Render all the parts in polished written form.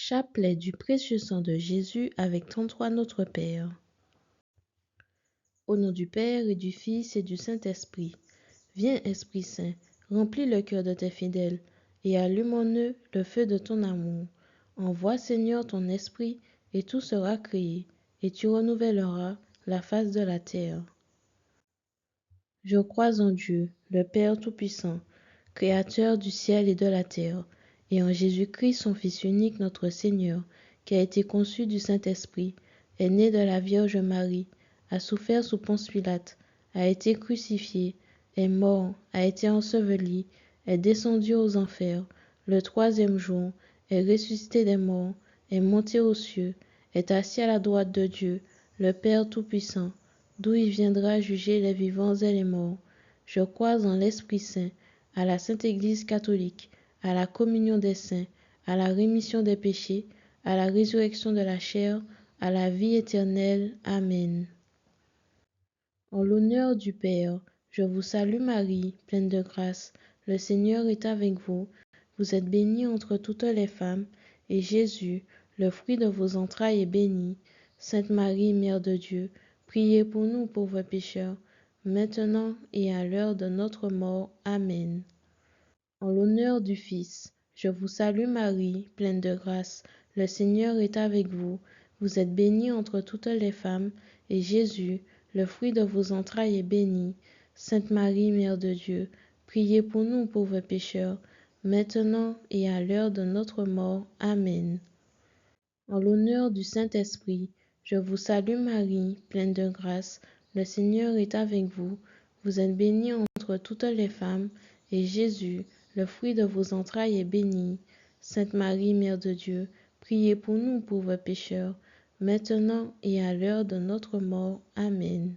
Chapelet du précieux sang de Jésus avec 33 Notre Père. Au nom du Père et du Fils et du Saint-Esprit. Viens, Esprit Saint, remplis le cœur de tes fidèles et allume en eux le feu de ton amour. Envoie, Seigneur, ton esprit et tout sera créé, et tu renouvelleras la face de la terre. Je crois en Dieu, le Père Tout-Puissant, Créateur du ciel et de la terre, et en Jésus-Christ, son Fils unique, notre Seigneur, qui a été conçu du Saint-Esprit, est né de la Vierge Marie, a souffert sous Ponce Pilate, a été crucifié, est mort, a été enseveli, est descendu aux enfers, le troisième jour, est ressuscité des morts, est monté aux cieux, est assis à la droite de Dieu, le Père Tout-Puissant, d'où il viendra juger les vivants et les morts. Je crois en l'Esprit Saint, à la Sainte Église catholique, à la communion des saints, à la rémission des péchés, à la résurrection de la chair, à la vie éternelle. Amen. En l'honneur du Père, je vous salue Marie, pleine de grâce. Le Seigneur est avec vous. Vous êtes bénie entre toutes les femmes, et Jésus, le fruit de vos entrailles, est béni. Sainte Marie, Mère de Dieu, priez pour nous pauvres pécheurs, maintenant et à l'heure de notre mort. Amen. En l'honneur du Fils, je vous salue Marie, pleine de grâce. Le Seigneur est avec vous. Vous êtes bénie entre toutes les femmes, et Jésus, le fruit de vos entrailles, est béni. Sainte Marie, Mère de Dieu, priez pour nous pauvres pécheurs, maintenant et à l'heure de notre mort. Amen. En l'honneur du Saint-Esprit, je vous salue Marie, pleine de grâce. Le Seigneur est avec vous. Vous êtes bénie entre toutes les femmes, et Jésus, le fruit de vos entrailles, est béni. Sainte Marie, Mère de Dieu, priez pour nous pauvres pécheurs, maintenant et à l'heure de notre mort. Amen.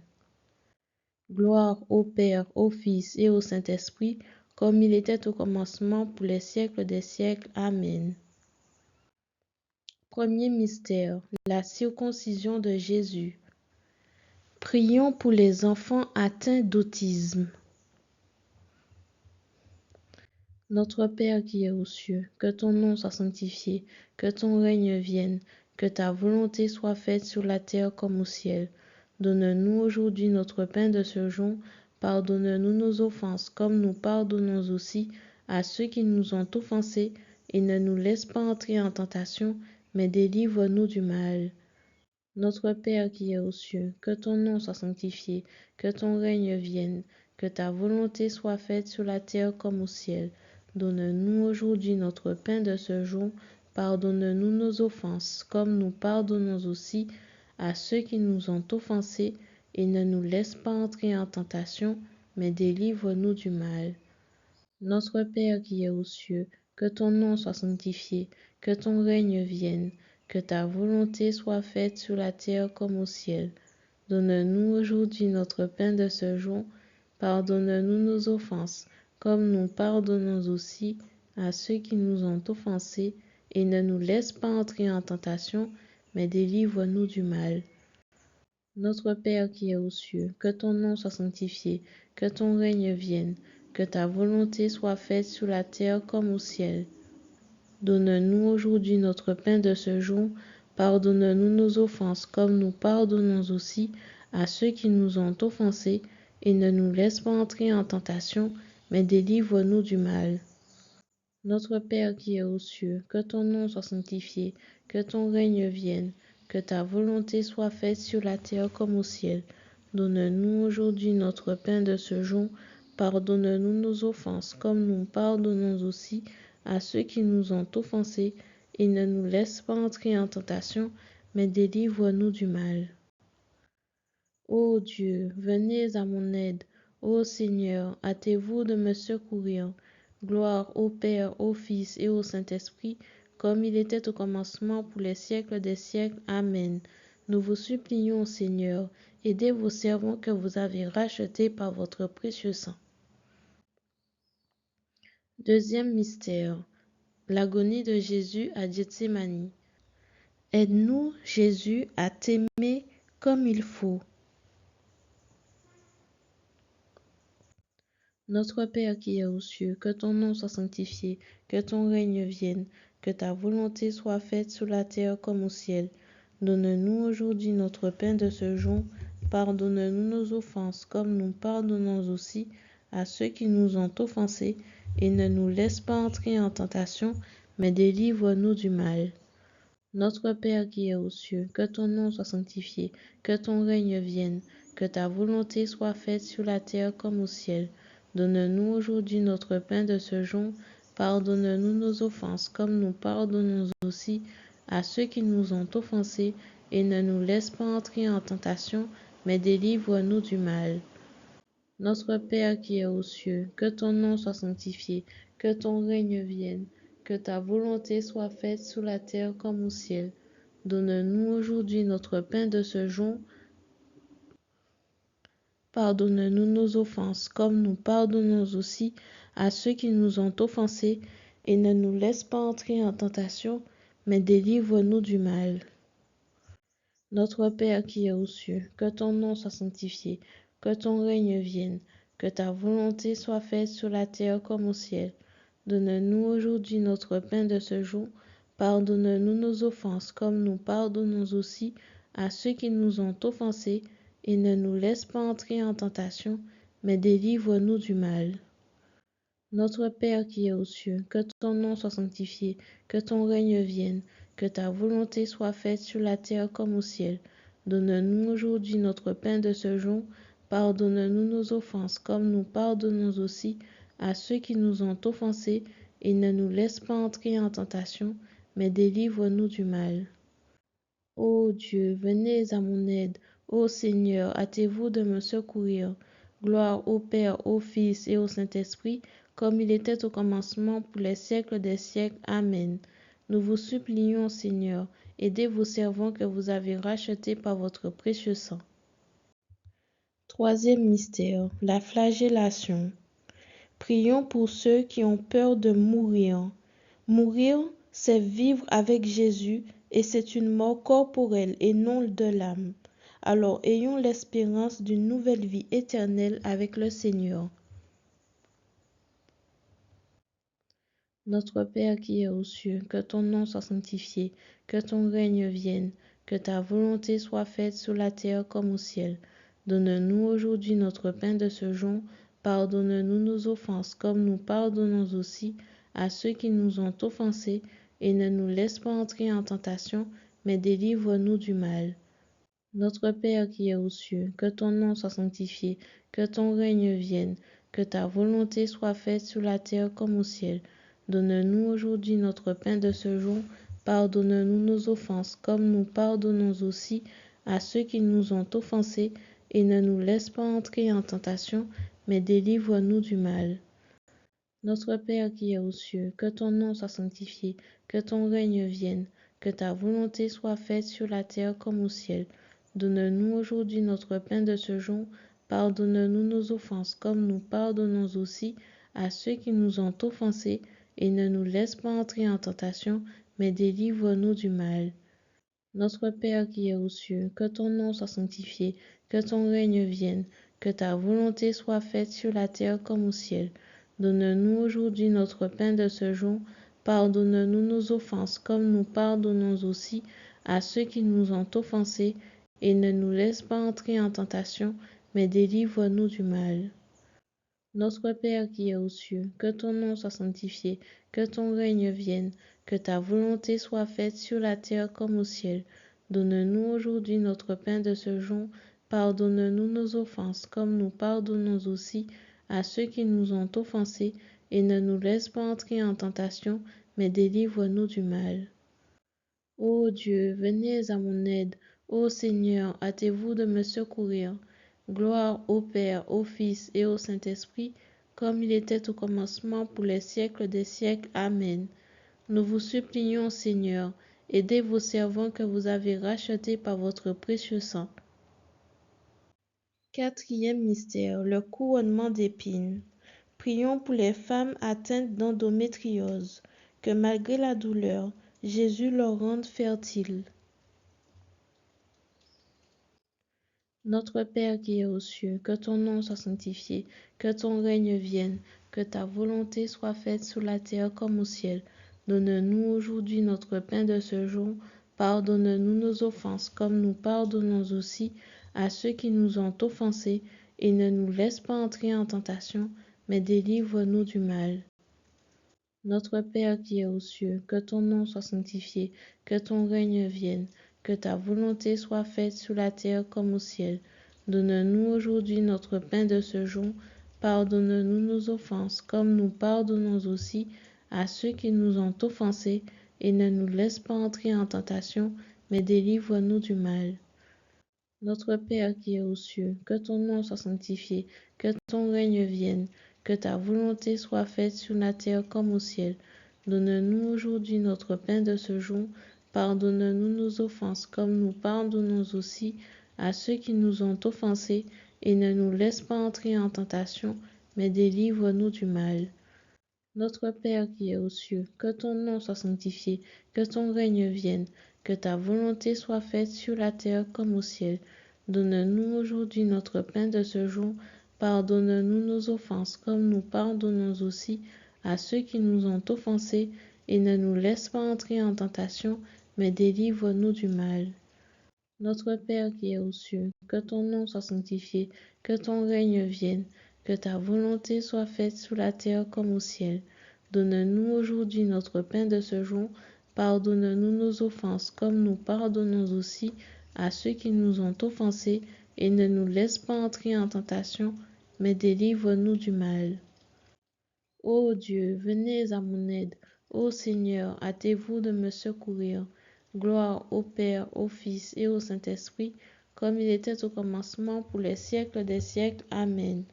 Gloire au Père, au Fils et au Saint-Esprit, comme il était au commencement, pour les siècles des siècles. Amen. Premier mystère, la circoncision de Jésus. Prions pour les enfants atteints d'autisme. Notre Père qui es aux cieux, que ton nom soit sanctifié, que ton règne vienne, que ta volonté soit faite sur la terre comme au ciel. Donne-nous aujourd'hui notre pain de ce jour. Pardonne-nous nos offenses, comme nous pardonnons aussi à ceux qui nous ont offensés, et ne nous laisse pas entrer en tentation, mais délivre-nous du mal. Notre Père qui es aux cieux, que ton nom soit sanctifié, que ton règne vienne, que ta volonté soit faite sur la terre comme au ciel. Donne-nous aujourd'hui notre pain de ce jour. Pardonne-nous nos offenses, comme nous pardonnons aussi à ceux qui nous ont offensés, et ne nous laisse pas entrer en tentation, mais délivre-nous du mal. Notre Père qui es aux cieux, que ton nom soit sanctifié, que ton règne vienne, que ta volonté soit faite sur la terre comme au ciel. Donne-nous aujourd'hui notre pain de ce jour. Pardonne-nous nos offenses, comme nous pardonnons aussi à ceux qui nous ont offensés, et ne nous laisse pas entrer en tentation, mais délivre-nous du mal. Notre Père qui es aux cieux, que ton nom soit sanctifié, que ton règne vienne, que ta volonté soit faite sur la terre comme au ciel. Donne-nous aujourd'hui notre pain de ce jour. Pardonne-nous nos offenses, comme nous pardonnons aussi à ceux qui nous ont offensés, et ne nous laisse pas entrer en tentation, mais délivre-nous du mal. Notre Père qui es aux cieux, que ton nom soit sanctifié, que ton règne vienne, que ta volonté soit faite sur la terre comme au ciel. Donne-nous aujourd'hui notre pain de ce jour. Pardonne-nous nos offenses, comme nous pardonnons aussi à ceux qui nous ont offensés, et ne nous laisse pas entrer en tentation, mais délivre-nous du mal. Ô Dieu, venez à mon aide. Ô Seigneur, hâtez-vous de me secourir. Gloire au Père, au Fils et au Saint-Esprit, comme il était au commencement, pour les siècles des siècles. Amen. Nous vous supplions, Seigneur, aidez vos servants que vous avez rachetés par votre précieux sang. Deuxième mystère, l'agonie de Jésus à Gethsémani. Aide-nous, Jésus, à t'aimer comme il faut. Notre Père qui es aux cieux, que ton nom soit sanctifié, que ton règne vienne, que ta volonté soit faite sur la terre comme au ciel. Donne-nous aujourd'hui notre pain de ce jour. Pardonne-nous nos offenses, comme nous pardonnons aussi à ceux qui nous ont offensés, et ne nous laisse pas entrer en tentation, mais délivre-nous du mal. Notre Père qui es aux cieux, que ton nom soit sanctifié, que ton règne vienne, que ta volonté soit faite sur la terre comme au ciel. Donne-nous aujourd'hui notre pain de ce jour. Pardonne-nous nos offenses, comme nous pardonnons aussi à ceux qui nous ont offensés, et ne nous laisse pas entrer en tentation, mais délivre-nous du mal. Notre Père qui es aux cieux, que ton nom soit sanctifié, que ton règne vienne, que ta volonté soit faite sur la terre comme au ciel. Donne-nous aujourd'hui notre pain de ce jour. Pardonne-nous nos offenses, comme nous pardonnons aussi à ceux qui nous ont offensés, et ne nous laisse pas entrer en tentation, mais délivre-nous du mal. Notre Père qui es aux cieux, que ton nom soit sanctifié, que ton règne vienne, que ta volonté soit faite sur la terre comme au ciel. Donne-nous aujourd'hui notre pain de ce jour. Pardonne-nous nos offenses, comme nous pardonnons aussi à ceux qui nous ont offensés, et ne nous laisse pas entrer en tentation, mais délivre-nous du mal. Notre Père qui es aux cieux, que ton nom soit sanctifié, que ton règne vienne, que ta volonté soit faite sur la terre comme au ciel. Donne-nous aujourd'hui notre pain de ce jour. Pardonne-nous nos offenses, comme nous pardonnons aussi à ceux qui nous ont offensés, et ne nous laisse pas entrer en tentation, mais délivre-nous du mal. Ô Dieu, venez à mon aide. Ô Seigneur, hâtez-vous de me secourir. Gloire au Père, au Fils et au Saint-Esprit, comme il était au commencement, pour les siècles des siècles. Amen. Nous vous supplions, Seigneur, aidez vos servants que vous avez rachetés par votre précieux sang. Troisième mystère, la flagellation. Prions pour ceux qui ont peur de mourir. Mourir, c'est vivre avec Jésus, et c'est une mort corporelle et non de l'âme. Alors ayons l'espérance d'une nouvelle vie éternelle avec le Seigneur. Notre Père qui es aux cieux, que ton nom soit sanctifié, que ton règne vienne, que ta volonté soit faite sur la terre comme au ciel. Donne-nous aujourd'hui notre pain de ce jour. Pardonne-nous nos offenses, comme nous pardonnons aussi à ceux qui nous ont offensés, et ne nous laisse pas entrer en tentation, mais délivre-nous du mal. Notre Père qui es aux cieux, que ton nom soit sanctifié, que ton règne vienne, que ta volonté soit faite sur la terre comme au ciel. Donne-nous aujourd'hui notre pain de ce jour. Pardonne-nous nos offenses, comme nous pardonnons aussi à ceux qui nous ont offensés, et ne nous laisse pas entrer en tentation, mais délivre-nous du mal. Notre Père qui es aux cieux, que ton nom soit sanctifié, que ton règne vienne, que ta volonté soit faite sur la terre comme au ciel. Donne-nous aujourd'hui notre pain de ce jour. Pardonne-nous nos offenses, comme nous pardonnons aussi à ceux qui nous ont offensés, et ne nous laisse pas entrer en tentation, mais délivre-nous du mal. Notre Père qui es aux cieux, que ton nom soit sanctifié, que ton règne vienne, que ta volonté soit faite sur la terre comme au ciel. Donne-nous aujourd'hui notre pain de ce jour. Pardonne-nous nos offenses, comme nous pardonnons aussi à ceux qui nous ont offensés, et ne nous laisse pas entrer en tentation, mais délivre-nous du mal. Notre Père qui es aux cieux, que ton nom soit sanctifié, que ton règne vienne, que ta volonté soit faite sur la terre comme au ciel. Donne-nous aujourd'hui notre pain de ce jour. Pardonne-nous nos offenses, comme nous pardonnons aussi à ceux qui nous ont offensés, et ne nous laisse pas entrer en tentation, mais délivre-nous du mal. Ô Dieu, venez à mon aide. Ô Seigneur, hâtez-vous de me secourir. Gloire au Père, au Fils et au Saint-Esprit, comme il était au commencement, pour les siècles des siècles. Amen. Nous vous supplions, Seigneur, aidez vos servants que vous avez rachetés par votre précieux sang. Quatrième mystère, le couronnement d'épines. Prions pour les femmes atteintes d'endométriose, que malgré la douleur, Jésus leur rende fertiles. Notre Père qui es aux cieux, que ton nom soit sanctifié, que ton règne vienne, que ta volonté soit faite sur la terre comme au ciel. Donne-nous aujourd'hui notre pain de ce jour. Pardonne-nous nos offenses, comme nous pardonnons aussi à ceux qui nous ont offensés, et ne nous laisse pas entrer en tentation, mais délivre-nous du mal. Notre Père qui es aux cieux, que ton nom soit sanctifié, que ton règne vienne, que ta volonté soit faite sur la terre comme au ciel. Donne-nous aujourd'hui notre pain de ce jour. Pardonne-nous nos offenses, comme nous pardonnons aussi à ceux qui nous ont offensés, et ne nous laisse pas entrer en tentation, mais délivre-nous du mal. Notre Père qui es aux cieux, que ton nom soit sanctifié, que ton règne vienne, que ta volonté soit faite sur la terre comme au ciel. Donne-nous aujourd'hui notre pain de ce jour. Pardonne-nous nos offenses, comme nous pardonnons aussi à ceux qui nous ont offensés, et ne nous laisse pas entrer en tentation, mais délivre-nous du mal. Notre Père qui es aux cieux, que ton nom soit sanctifié, que ton règne vienne, que ta volonté soit faite sur la terre comme au ciel. Donne-nous aujourd'hui notre pain de ce jour. Pardonne-nous nos offenses, comme nous pardonnons aussi à ceux qui nous ont offensés, et ne nous laisse pas entrer en tentation, mais délivre-nous du mal. Notre Père qui es aux cieux, que ton nom soit sanctifié, que ton règne vienne, que ta volonté soit faite sur la terre comme au ciel. Donne-nous aujourd'hui notre pain de ce jour. Pardonne-nous nos offenses, comme nous pardonnons aussi à ceux qui nous ont offensés, et ne nous laisse pas entrer en tentation, mais délivre-nous du mal. Ô Dieu, venez à mon aide. Ô Seigneur, hâtez-vous de me secourir. Gloire au Père, au Fils et au Saint-Esprit, comme il était au commencement, pour les siècles des siècles. Amen.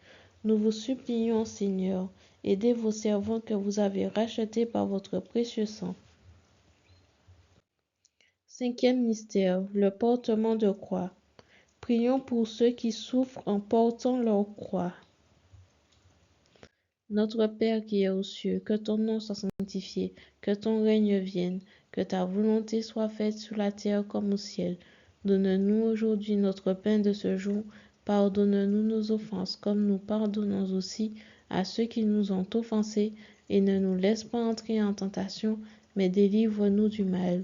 Nous vous supplions, Seigneur, aidez vos servants que vous avez rachetés par votre précieux sang. Cinquième mystère, le portement de croix. Prions pour ceux qui souffrent en portant leur croix. Notre Père qui es aux cieux, que ton nom soit sanctifié, que ton règne vienne, que ta volonté soit faite sur la terre comme au ciel. Donne-nous aujourd'hui notre pain de ce jour. Pardonne-nous nos offenses, comme nous pardonnons aussi à ceux qui nous ont offensés, et ne nous laisse pas entrer en tentation, mais délivre-nous du mal.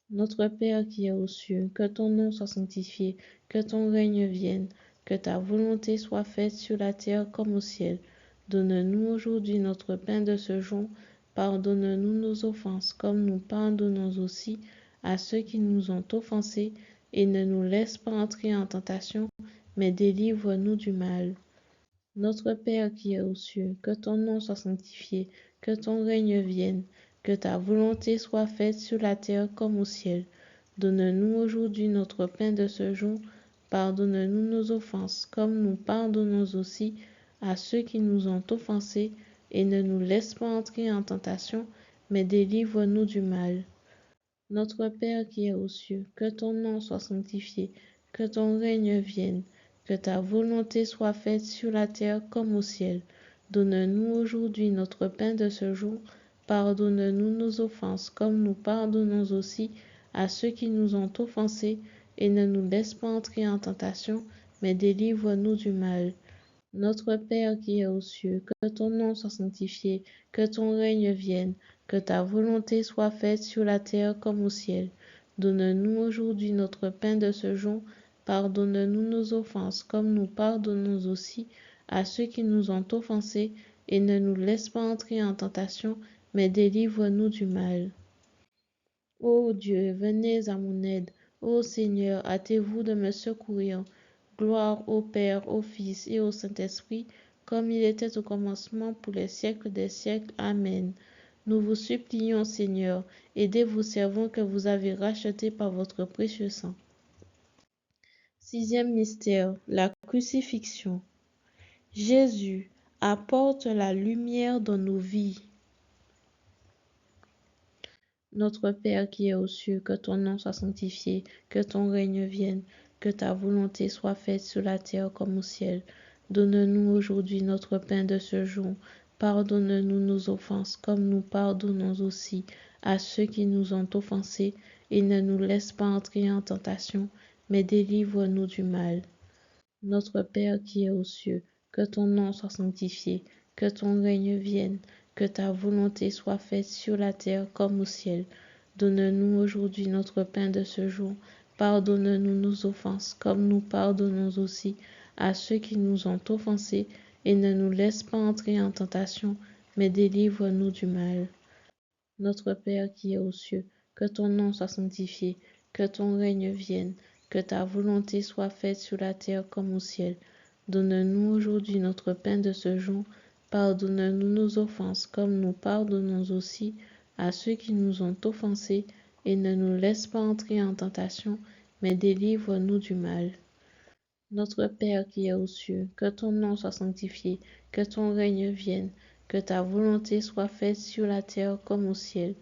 Notre Père qui es aux cieux, que ton nom soit sanctifié, que ton règne vienne, que ta volonté soit faite sur la terre comme au ciel. Donne-nous aujourd'hui notre pain de ce jour. Pardonne-nous nos offenses, comme nous pardonnons aussi à ceux qui nous ont offensés, et ne nous laisse pas entrer en tentation, mais délivre-nous du mal. Notre Père qui es aux cieux, que ton nom soit sanctifié, que ton règne vienne, que ta volonté soit faite sur la terre comme au ciel. Donne-nous aujourd'hui notre pain de ce jour. Pardonne-nous nos offenses, comme nous pardonnons aussi à ceux qui nous ont offensés, et ne nous laisse pas entrer en tentation, mais délivre-nous du mal. Notre Père qui es aux cieux, que ton nom soit sanctifié, que ton règne vienne, que ta volonté soit faite sur la terre comme au ciel. Donne-nous aujourd'hui notre pain de ce jour. Pardonne-nous nos offenses, comme nous pardonnons aussi à ceux qui nous ont offensés, et ne nous laisse pas entrer en tentation, mais délivre-nous du mal. Notre Père qui es aux cieux, que ton nom soit sanctifié, que ton règne vienne, que ta volonté soit faite sur la terre comme au ciel. Donne-nous aujourd'hui notre pain de ce jour. Pardonne-nous nos offenses, comme nous pardonnons aussi à ceux qui nous ont offensés, et ne nous laisse pas entrer en tentation, mais délivre-nous du mal. Ô Dieu, venez à mon aide. Ô Seigneur, hâtez-vous de me secourir. Gloire au Père, au Fils et au Saint-Esprit, comme il était au commencement, pour les siècles des siècles. Amen. Nous vous supplions, Seigneur, aidez vos servants que vous avez rachetés par votre précieux sang. Sixième mystère, la crucifixion. Jésus apporte la lumière dans nos vies. Notre Père qui es aux cieux, que ton nom soit sanctifié, que ton règne vienne, que ta volonté soit faite sur la terre comme au ciel. Donne-nous aujourd'hui notre pain de ce jour. Pardonne-nous nos offenses, comme nous pardonnons aussi à ceux qui nous ont offensés, et ne nous laisse pas entrer en tentation, mais délivre-nous du mal. Notre Père qui es aux cieux, que ton nom soit sanctifié, que ton règne vienne, que ta volonté soit faite sur la terre comme au ciel. Donne-nous aujourd'hui notre pain de ce jour. Pardonne-nous nos offenses, comme nous pardonnons aussi à ceux qui nous ont offensés, et ne nous laisse pas entrer en tentation, mais délivre-nous du mal. Notre Père qui es aux cieux, que ton nom soit sanctifié, que ton règne vienne, que ta volonté soit faite sur la terre comme au ciel. Donne-nous aujourd'hui notre pain de ce jour. Pardonne-nous nos offenses, comme nous pardonnons aussi à ceux qui nous ont offensés, et ne nous laisse pas entrer en tentation, mais délivre-nous du mal. Notre Père qui es aux cieux, que ton nom soit sanctifié, que ton règne vienne, que ta volonté soit faite sur la terre comme au ciel.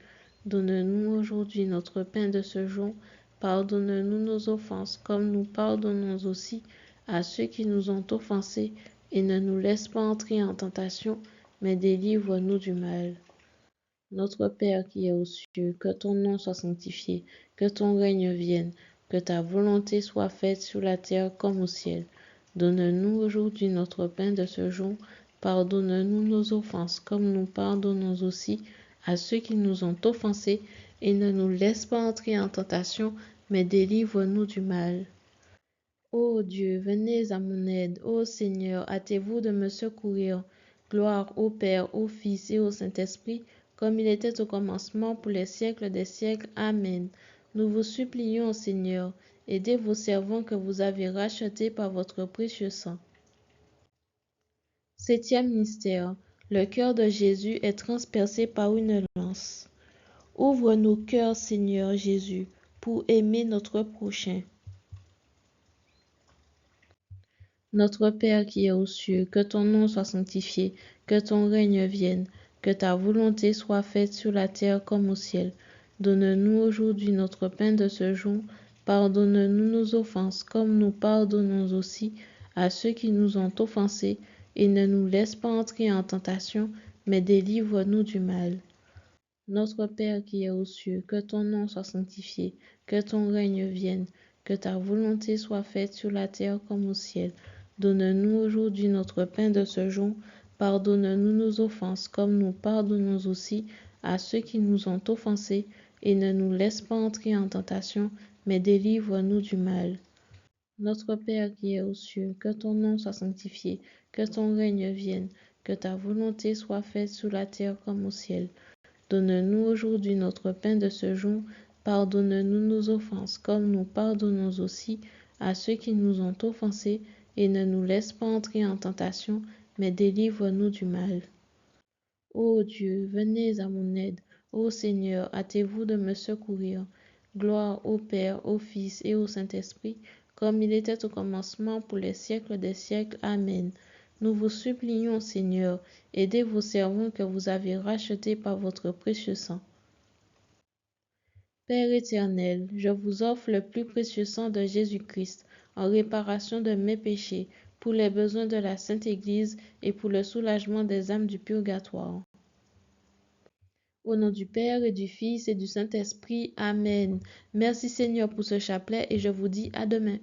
Donne-nous aujourd'hui notre pain de ce jour. Pardonne-nous nos offenses, comme nous pardonnons aussi à ceux qui nous ont offensés, et ne nous laisse pas entrer en tentation, mais délivre-nous du mal. Notre Père qui es aux cieux, que ton nom soit sanctifié, que ton règne vienne, que ta volonté soit faite sur la terre comme au ciel. Donne-nous aujourd'hui notre pain de ce jour. Pardonne-nous nos offenses, comme nous pardonnons aussi à ceux qui nous ont offensés, et ne nous laisse pas entrer en tentation, mais délivre-nous du mal. Ô Dieu, venez à mon aide. Ô Seigneur, hâtez-vous de me secourir. Gloire au Père, au Fils et au Saint-Esprit, comme il était au commencement, pour les siècles des siècles. Amen. Nous vous supplions, Seigneur, aidez vos servants que vous avez rachetés par votre précieux sang. Septième mystère. Le cœur de Jésus est transpercé par une lance. Ouvre nos cœurs, Seigneur Jésus, pour aimer notre prochain. Notre Père qui es aux cieux, que ton nom soit sanctifié, que ton règne vienne, que ta volonté soit faite sur la terre comme au ciel. Donne-nous aujourd'hui notre pain de ce jour. Pardonne-nous nos offenses, comme nous pardonnons aussi à ceux qui nous ont offensés, et ne nous laisse pas entrer en tentation, mais délivre-nous du mal. Notre Père qui es aux cieux, que ton nom soit sanctifié, que ton règne vienne, que ta volonté soit faite sur la terre comme au ciel. Donne-nous aujourd'hui notre pain de ce jour. Pardonne-nous nos offenses, comme nous pardonnons aussi à ceux qui nous ont offensés, et ne nous laisse pas entrer en tentation, mais délivre-nous du mal. Notre Père qui es aux cieux, que ton nom soit sanctifié, que ton règne vienne, que ta volonté soit faite sur la terre comme au ciel. Donne-nous aujourd'hui notre pain de ce jour. Pardonne-nous nos offenses, comme nous pardonnons aussi à ceux qui nous ont offensés, et ne nous laisse pas entrer en tentation, mais délivre-nous du mal. Ô Dieu, venez à mon aide. Ô Seigneur, hâtez-vous de me secourir. Gloire au Père, au Fils et au Saint-Esprit, comme il était au commencement, pour les siècles des siècles. Amen. Nous vous supplions, Seigneur, aidez vos servants que vous avez rachetés par votre précieux sang. Père éternel, je vous offre le plus précieux sang de Jésus-Christ en réparation de mes péchés, pour les besoins de la Sainte Église et pour le soulagement des âmes du purgatoire. Au nom du Père et du Fils et du Saint-Esprit. Amen. Merci Seigneur pour ce chapelet et je vous dis à demain.